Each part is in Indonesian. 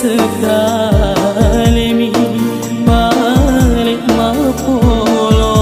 sekali mi balik mapulo.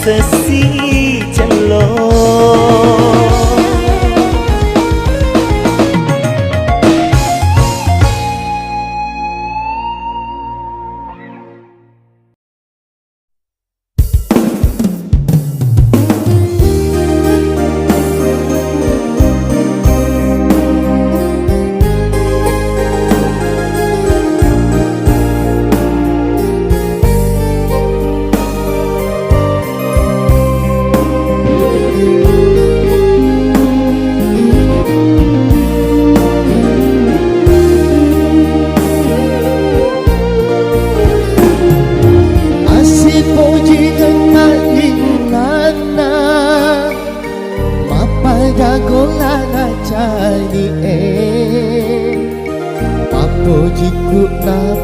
sesi celo.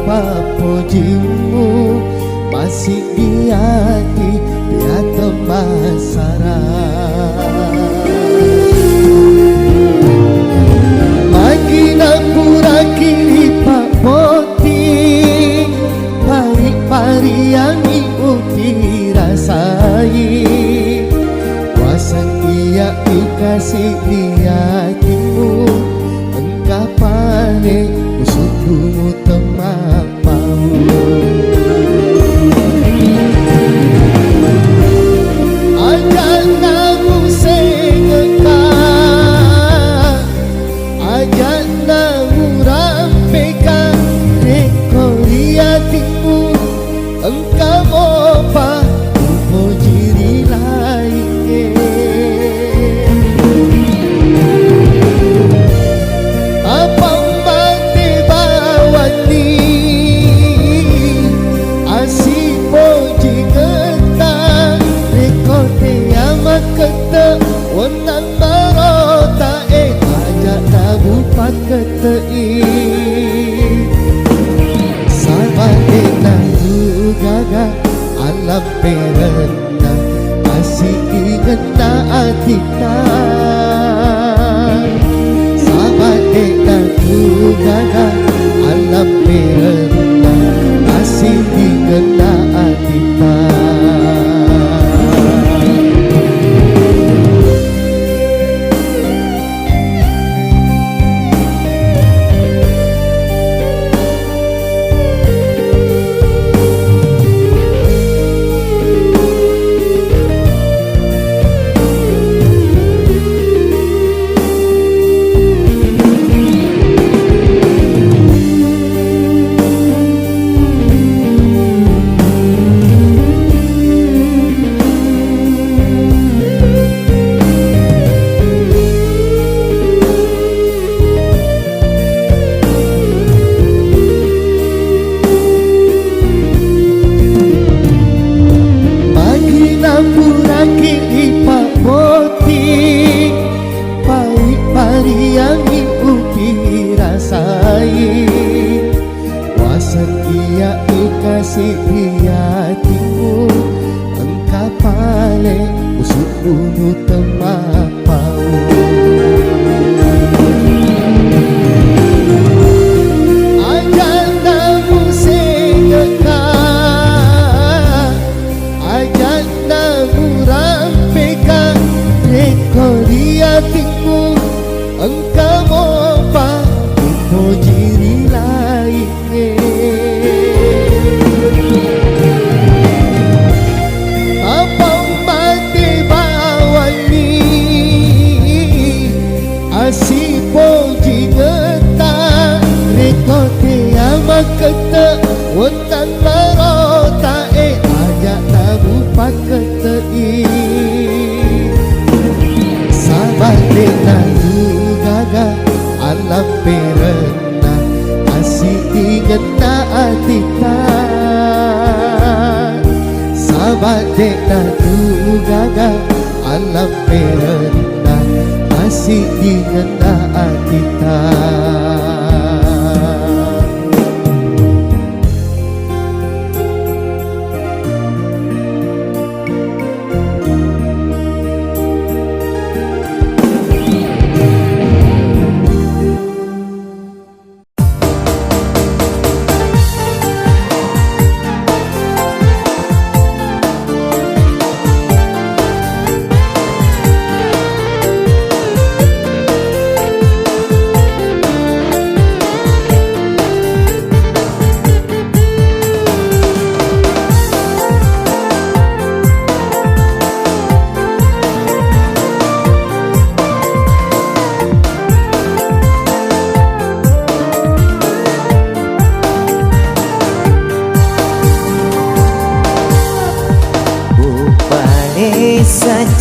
papujimu masih di hati dia temasara. Magina pura kiri pak poti pari yang ikuti rasai kuasan ia dikasih di hatimu engkau panik musuhmu temak mau. Ajak namu sengekak ajak namu rampekan rekori hatimu engkau mopa puji lainnya. Apa mati bawani asih puji getah rekote amat kete wenang marota ajak nabu pat ketei sama denang gaga alam perena asih ingena atika sama denang gaga alam perena asih ingena atika.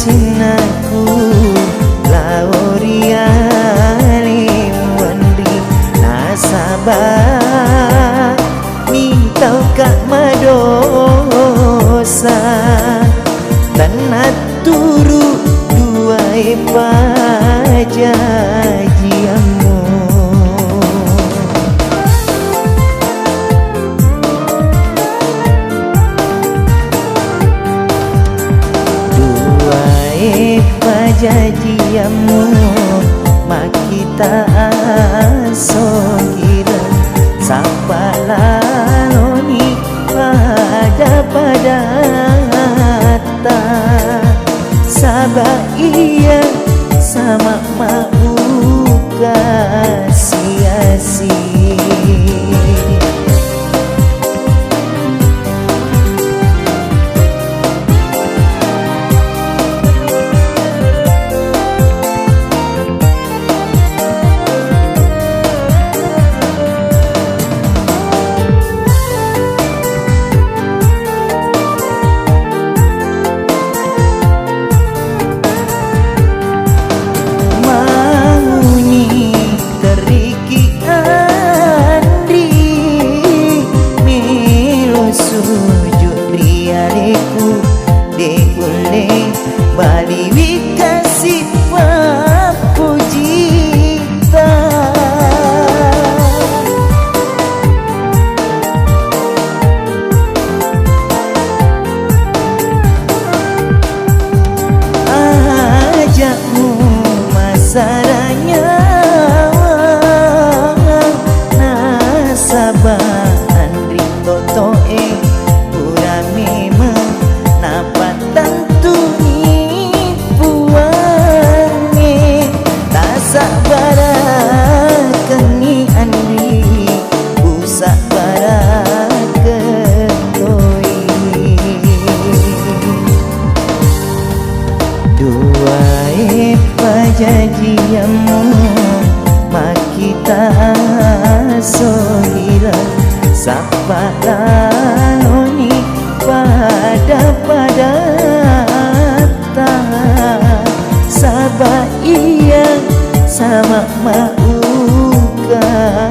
Cinaku lauriali wandri nasabah mitau kak madosa tanah turu dua pajajiamu Duae pajajiamu makita sohira sapa laloni pada ta sabak iya sama mau kasih. Bali wikasi pujita ajakmu masaranya nasabah Andri Totoe urami menapat tentu barakeni Andri usak baraketoi duae pajajiamu makita sohira sapa laloni pada ta sabah iya sama mau kasih.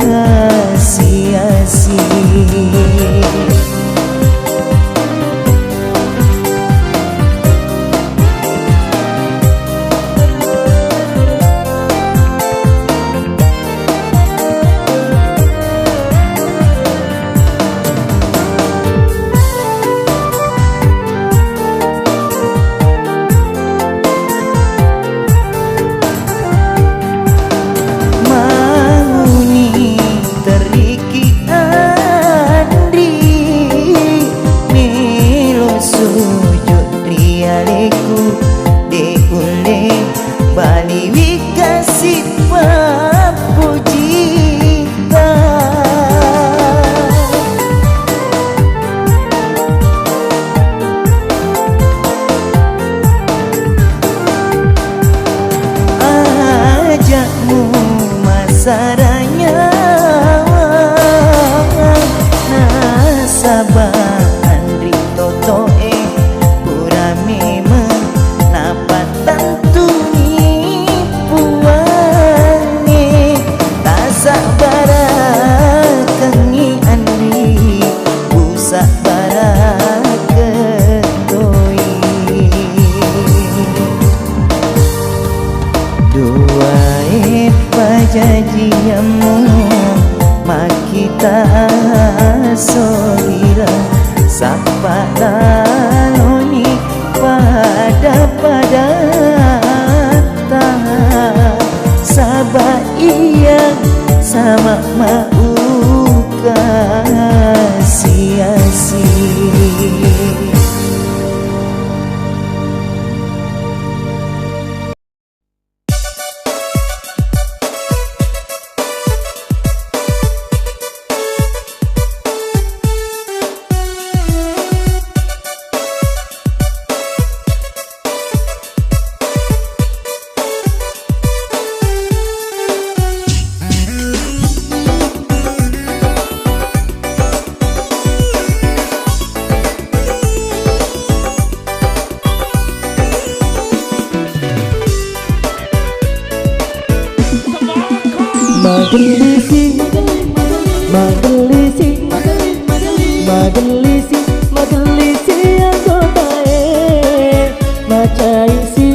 Bali wikasi pujita ajakmu masaranya nasabah Andri Totoe urami menapat tentu barakeni Andri usak baraketoi duae pajajiamu makita sohira sapa laloni pada ta sabah iya sama mau kasih. Magelisi, Magelisi, Magelisi, Magelisi anggotae Macaisi,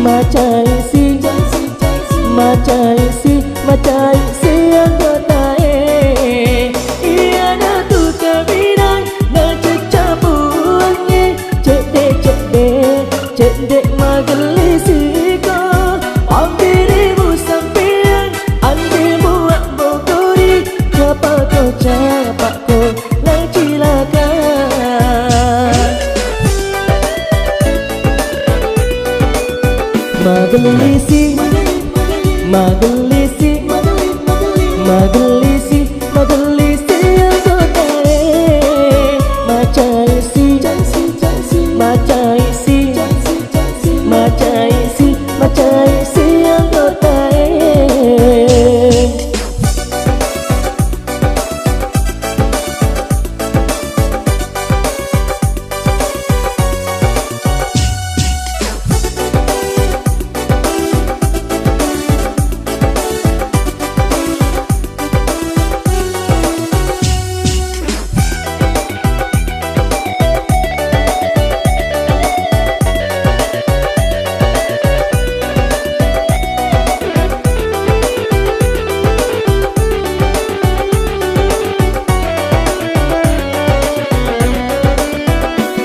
Macaisi, Macaisi, Macaisi anggotae Iya na tu kabinang na cecabuangi Cek dek Magelisi, Magelisi, Magelisi, Magelisi anggota Macaisi, Macaisi, Macaisi, Macaisi anggota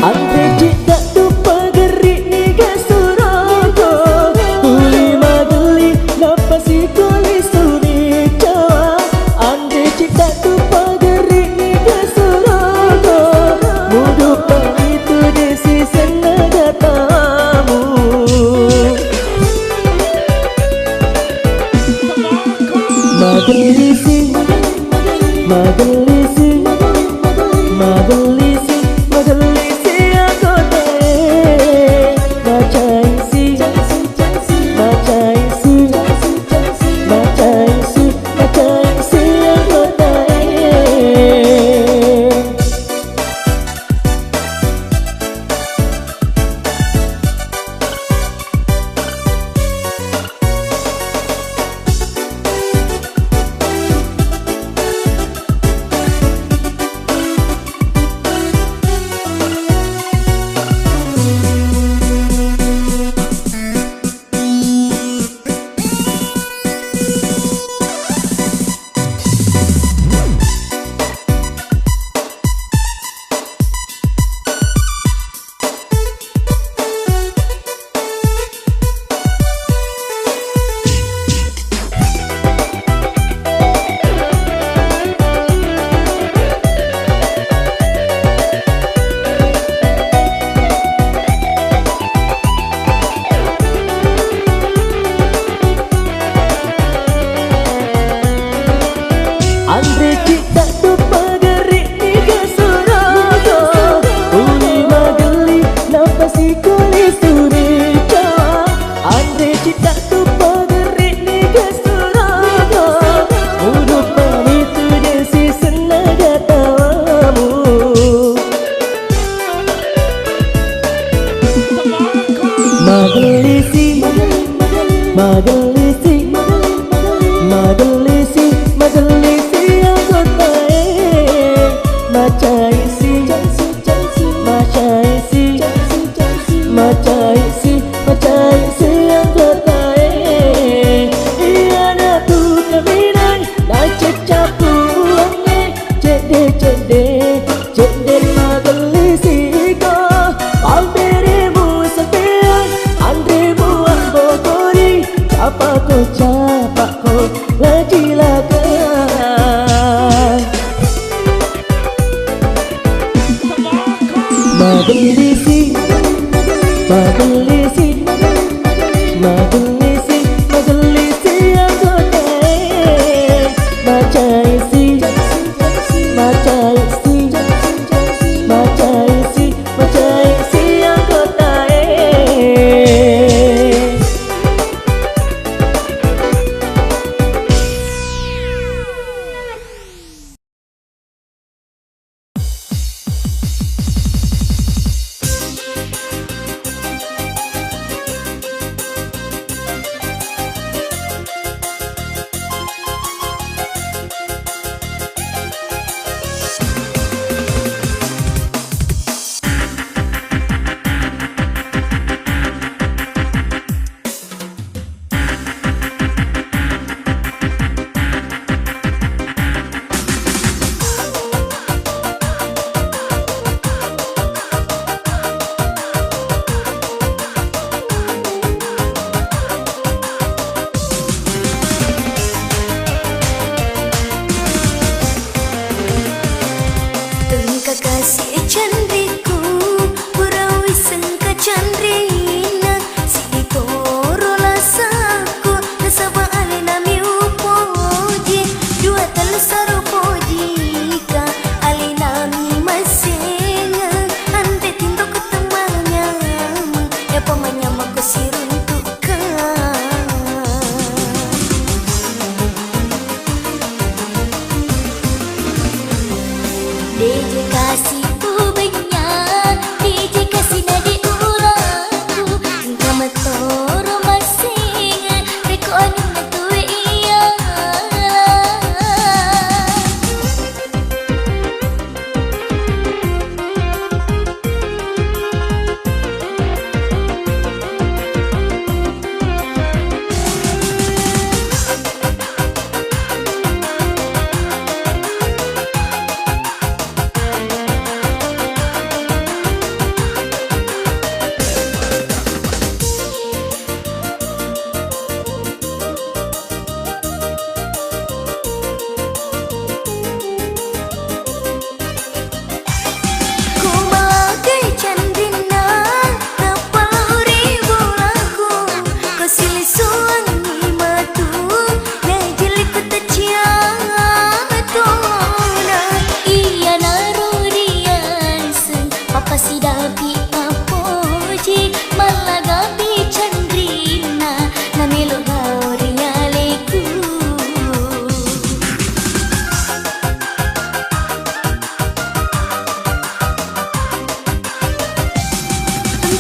Ante jika tu pageri ni gasurago Tuli mageli napasi kuli suri cawa Ante jika tu pageri ni gasurago Mudu itu desi senaga tamu Magelisi, Magelisi, Magelisi, Magelisi anggota Macaisi, Macaisi, Macaisi, Macaisi anggota Andre cita tu pageri ni gasurago Uli mageli napasi kuli suri cawa Andre cita tu pageri ni gasurago Mudu pamitu desi senaga tawamu Magelisi, Magelisi, Magelisi, Magelisi anggota Macaisi, Macaisi, Macaisi, Macaisi anggota Iya na tu kaminai na cecapu ange Cede, cede, cede Magelisi ko Palberimu sepian Andrimu ambokori Capako, capako Lajilakan Magelisi, Magelisi, Magelisi, Magelisi anggota Macaisi, Macaisi, Macaisi, Macaisi anggota Chandriku, purawi sengka chandrina, si toro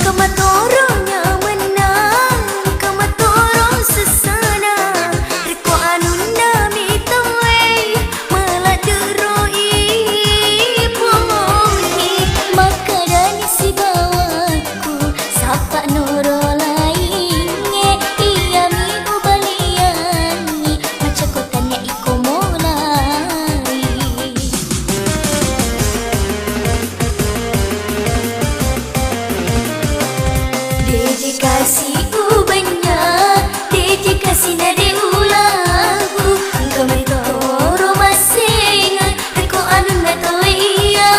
Kematoronya menang, kematoro sesana. Reko anunda mitawe, meladeroi pongi. Maka dari si bawaku, sapa noro lainnya. Iya mi ubaliani, macam kotanya iko mulai. DJ kasih ubahnya, DJ kasih nade ulahu. Kamari toro masengan, reko anu nato iya.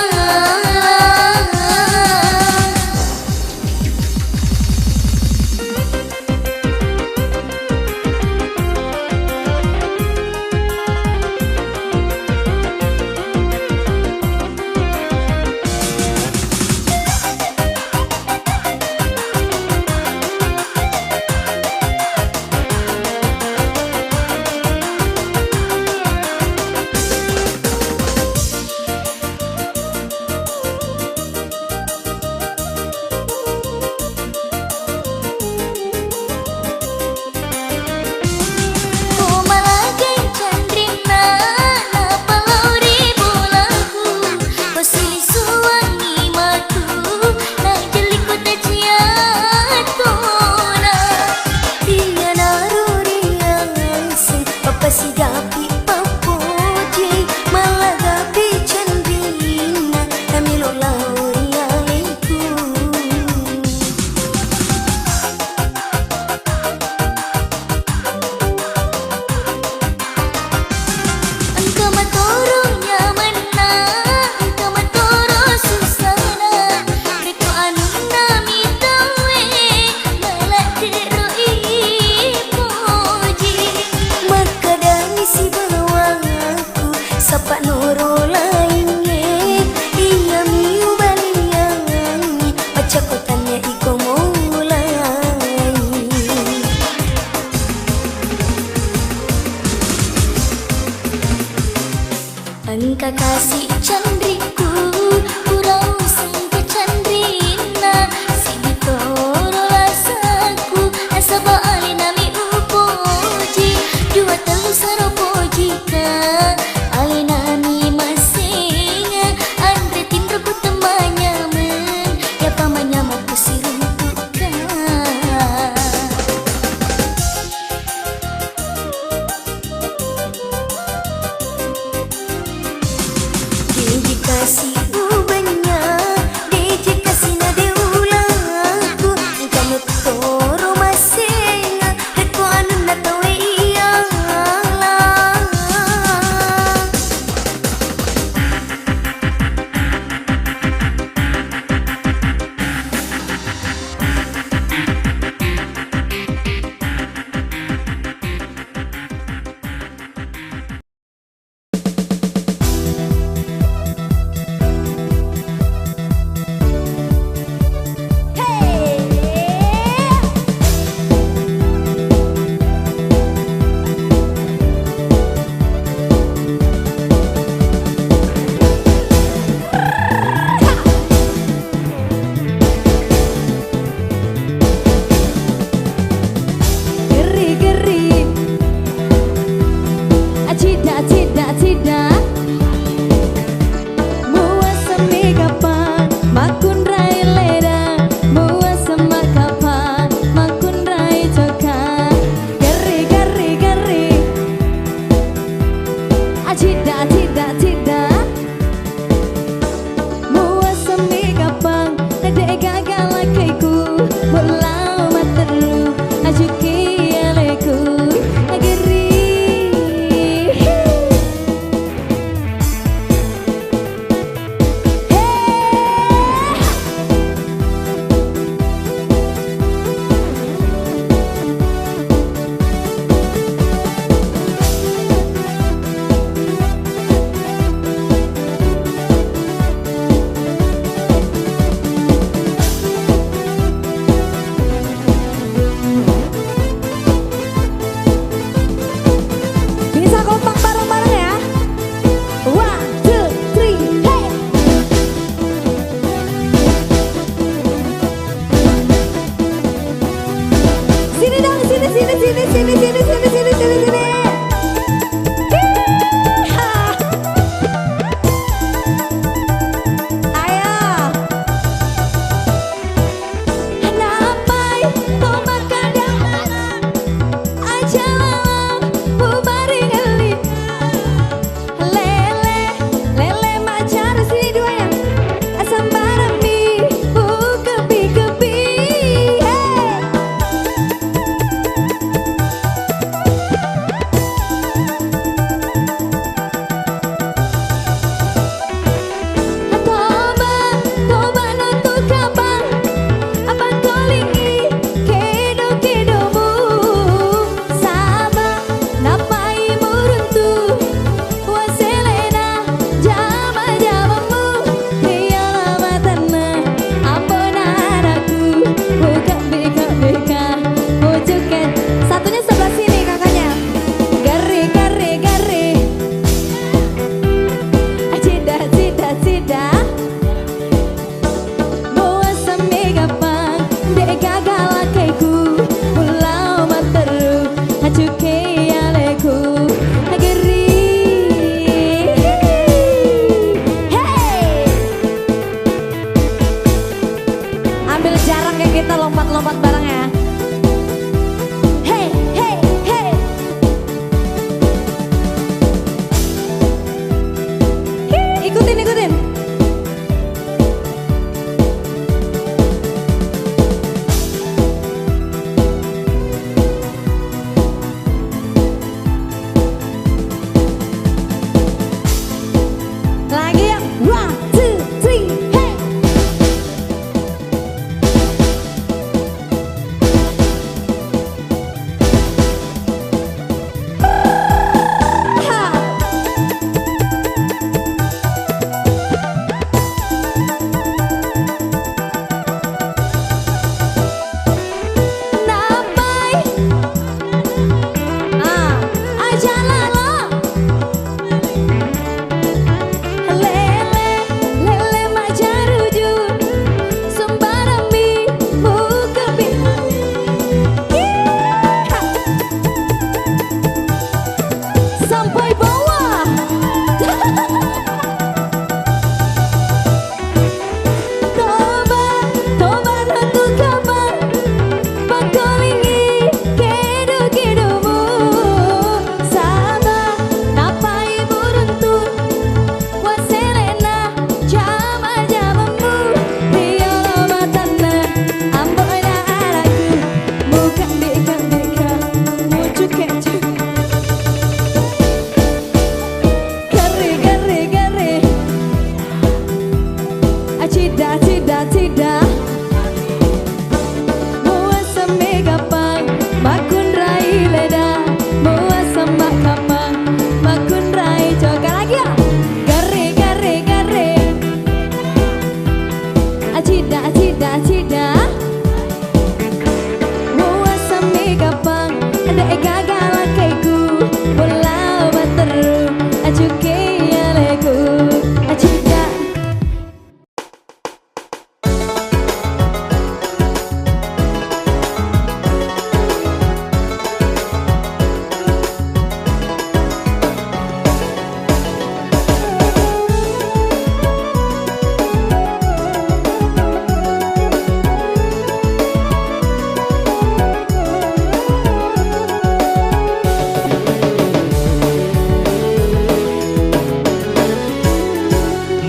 Sigapi papuji malagapi chandrina kamilo lauriaiku. Engkau matoronya menang, engkau matoro susana. Reko anuna mitawe meladeroi puji. Maka dari si bawaku, sapa noro lainnya. Iya mi ubaliani, baca kotanya iko mulai. Engkau kasih candriku, kurau sangka candrina. Si bitoro rasaku, asa baali nami upoji. Dua telu saropojika, ali nami masenga. Andre tindro ku temanya men, ya pamanya mau kusirumpukan. sini sini sini sini sini sini sini sini. Lompat-lompat bareng ya. Hey, hey, hey. Ikutin, ikutin. Lagi ya. 1, 2, 3, hey. Tidak Mua seme gapang Makun rai leda Mua sembak kapang Makun rai Coba lagi ya. Gare gare gare Cida Mua seme gapang Ada gagal kaiku Bola bateru Ajuke ya leku Cida.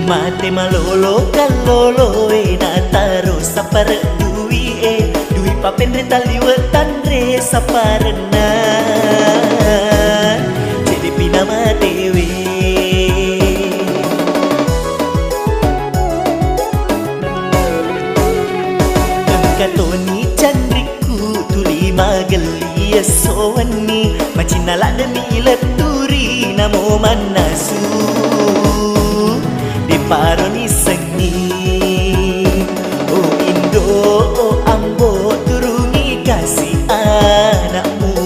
Mate malolo kalolo na taro sa para dui papendre taliwatan re sa parana jadi pinama dewi katoni chandriku tuli magali sowani machinala demi ilaturi namo manasu paroni sengi oh Indo oh ambo turungi kasih anakmu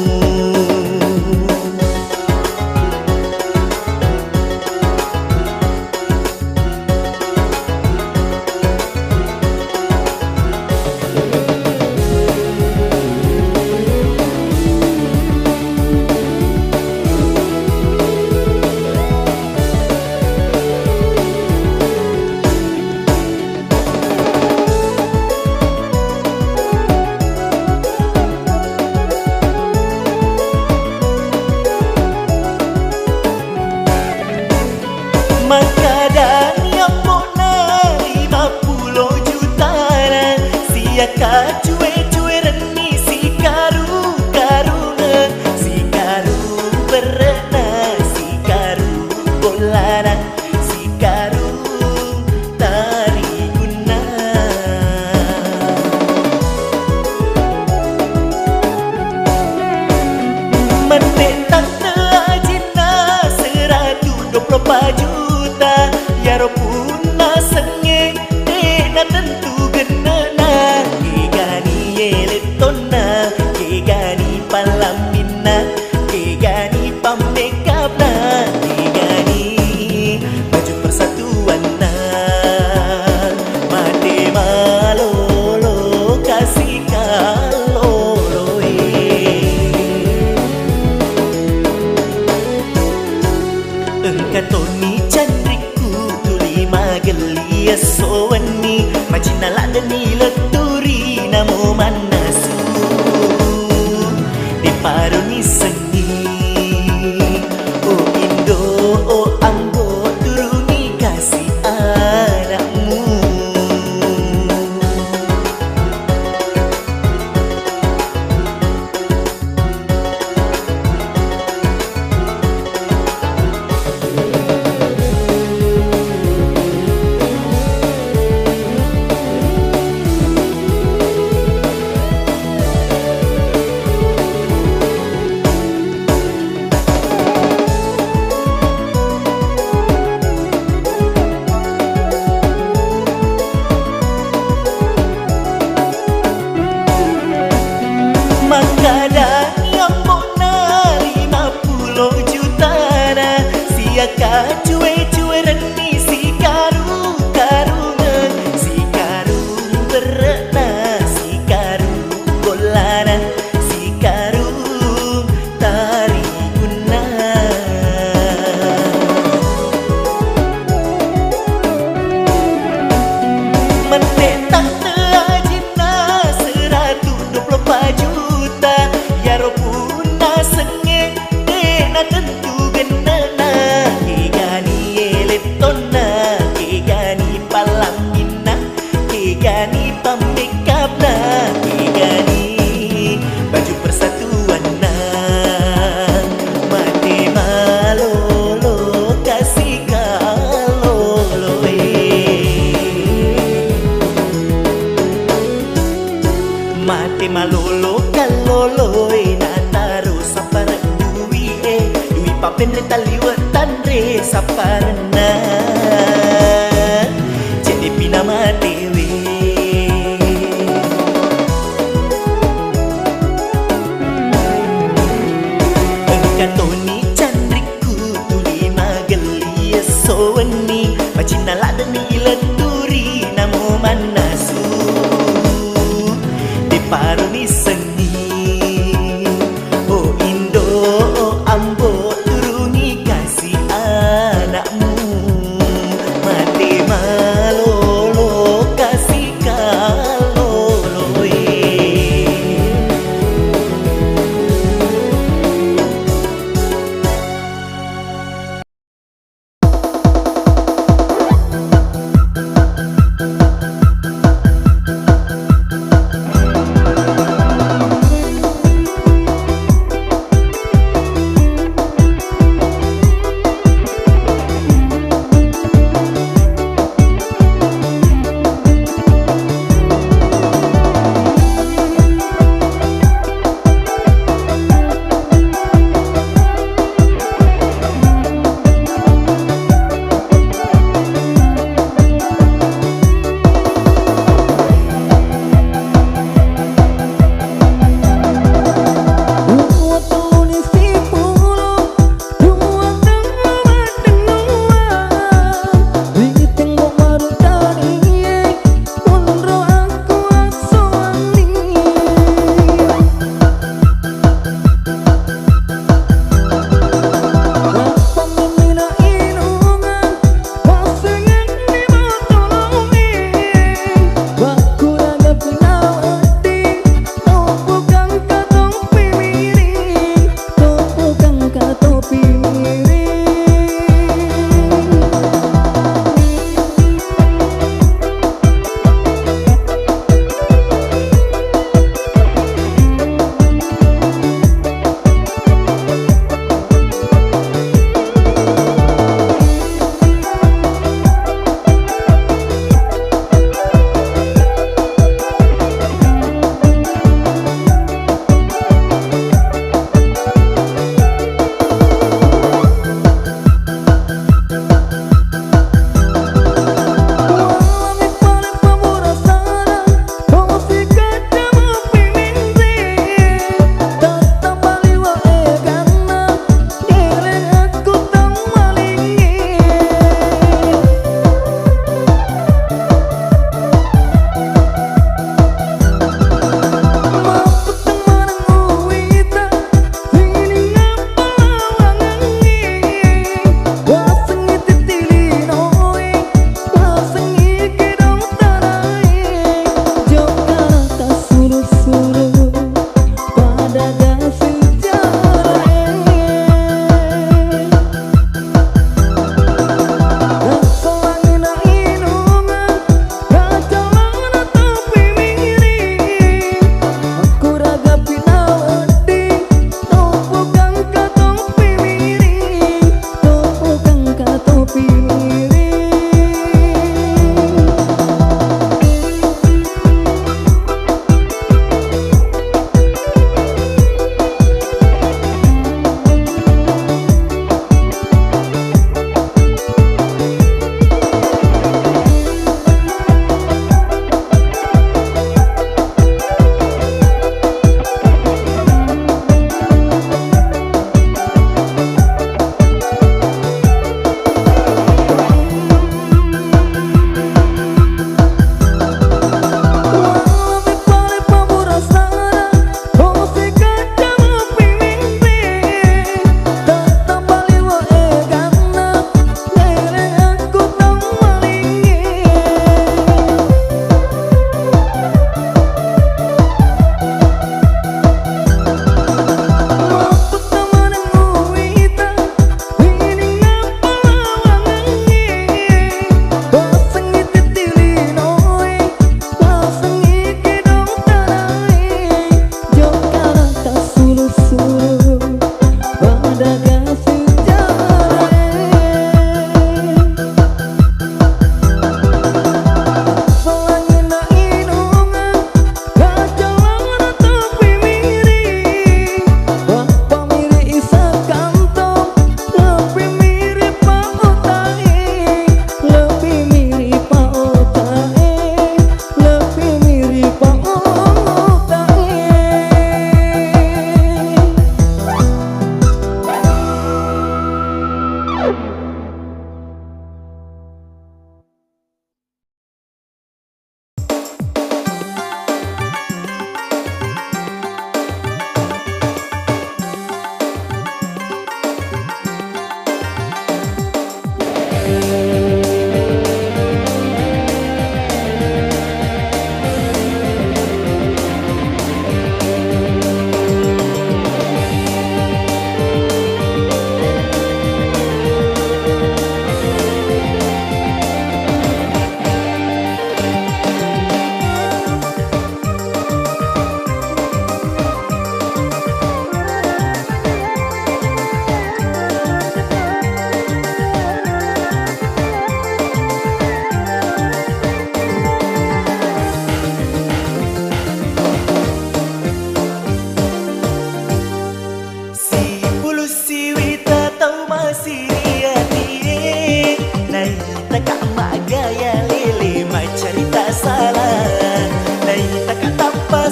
Mate malolo kalolo na taro sa parang duwi Duwi papen re taliwatan re sa parang na Jadi pinamate we Engkatoni candriku tuli magali sowani Machinalada ni ilaturi namo manasu Paru ni seni Oh Indo oh Ambo turungi kasih anakmu Mati malolo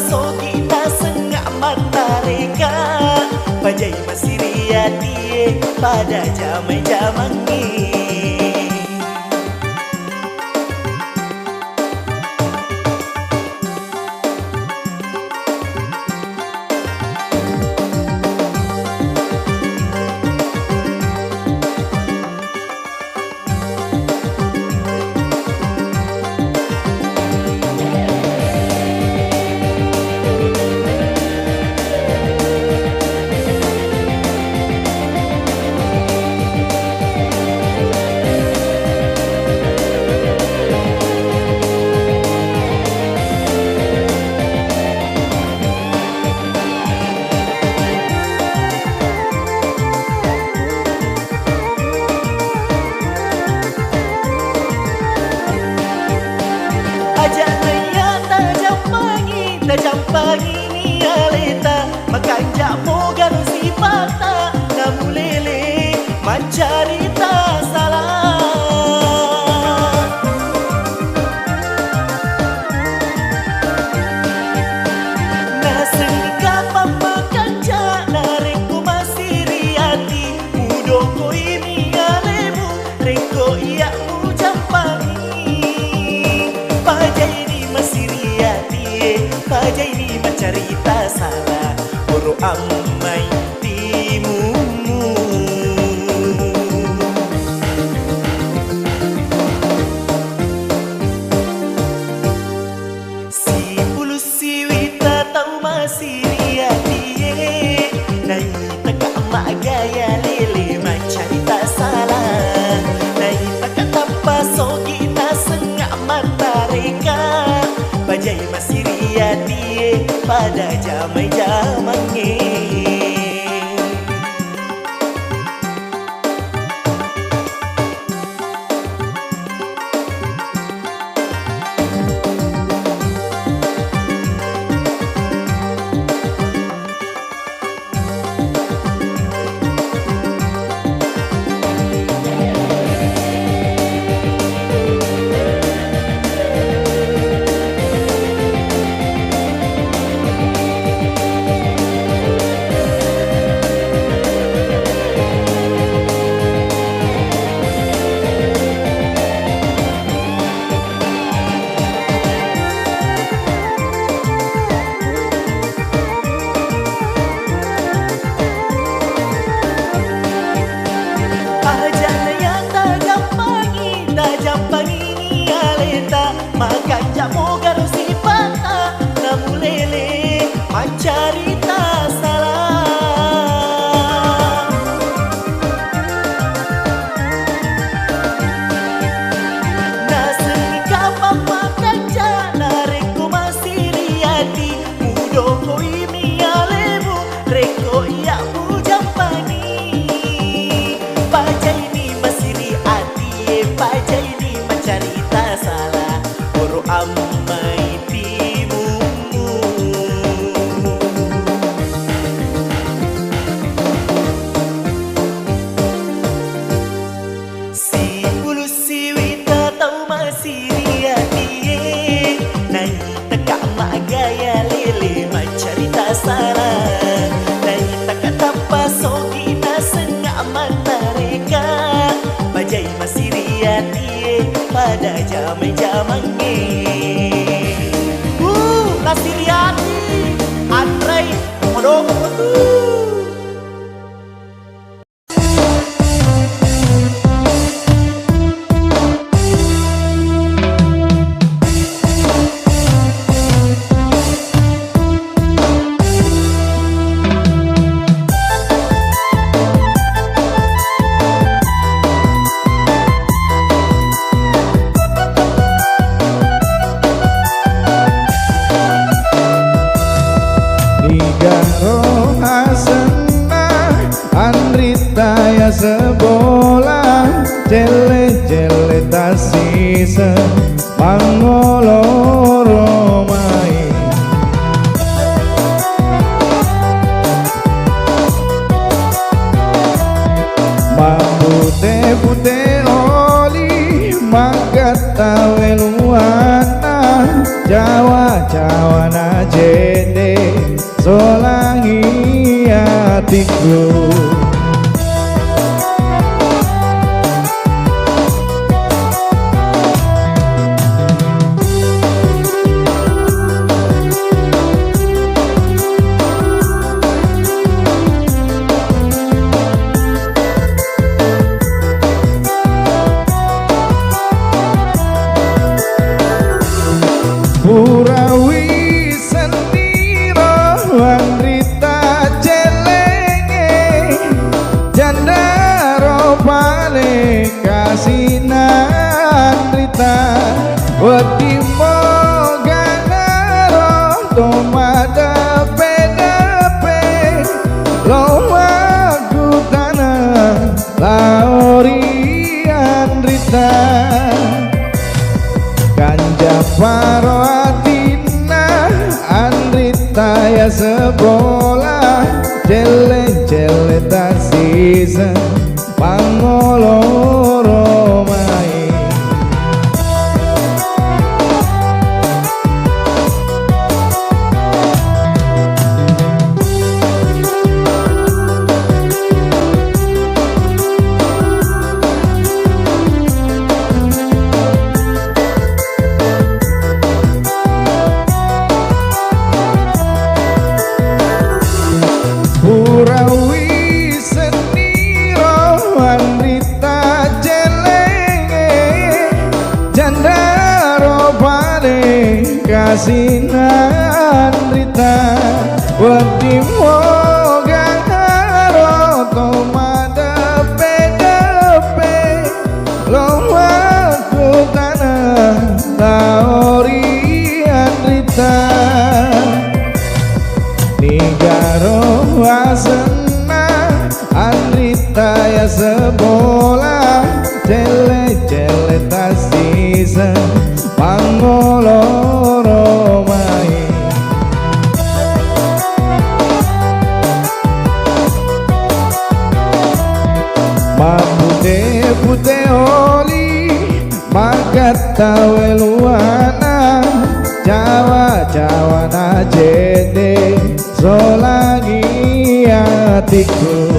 sogi na sengak mata reka Pajai masih riatie pada jamai-jamang ni Jampangi ni aleta makanja moga si pata namulele mancarita salah nasengka pamakanja nareku masiriati udoko ini alemu reko iya mu jampangi pajai ni masiriati pajai ni mencerita salah boro amai timumu si pulu si wita tau masih riatie nai taka emak gaya lele mencerita salah nai taka tanpa sogi na sengak mata reka pajai masih riatie pada jamai-jamang ni makanja moga si pata namulele mancarita salah nasengka pamakanja nareku masih riati udoko ini alemu reko iya mu jampani pajai ni masih riati pajai ni mancarita salah amai timumu si pulu si wita tau masih riatie nai taka emak gaya lele mencerita salah nai taka tanpa sogi na sengak mata reka pajai masih riatie pada jamai-jamang ni Nasiriati Andre Modok sebola jele-jele tasisa mangoloro mai mambute-pute oli magata weluana Jawa-Jawa naje Andrita ya sekolah jele-jele tak sisa pangoloro main. Purawi seniro Andrita jelenge jandaro paling kasinan Andrita wedi moga karo to madepe-depe lo aku tanah taori Andrita Nigaro wasena Andrita ya sekolah jele-jele tak sisa pangoloro main. Mapute-pute oli magata weluana Jawa-jawa na jede solagi hatiku.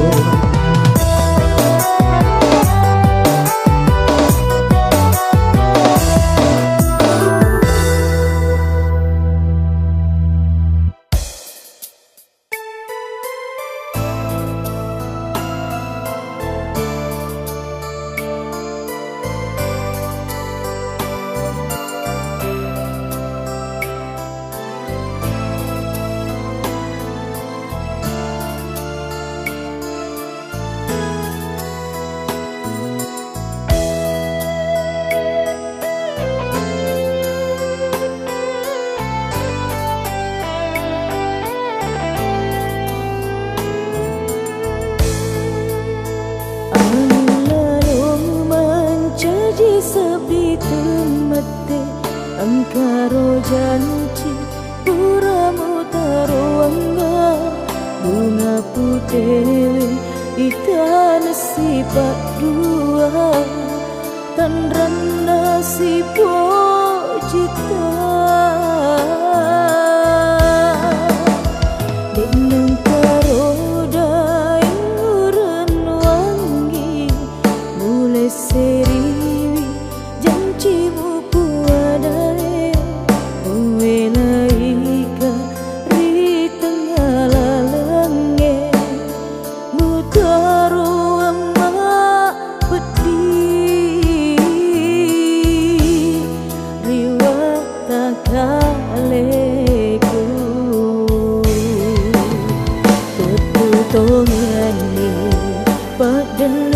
Sepi temete angkaro janji puramu taruangga bunga putih ikan sifat dua tandran nasi pojita dengan karoda iuran wangi mulai seri cimu puadare uwenaika ri tengah lalenge mutaru amma peti riwata kaleku tututongani pada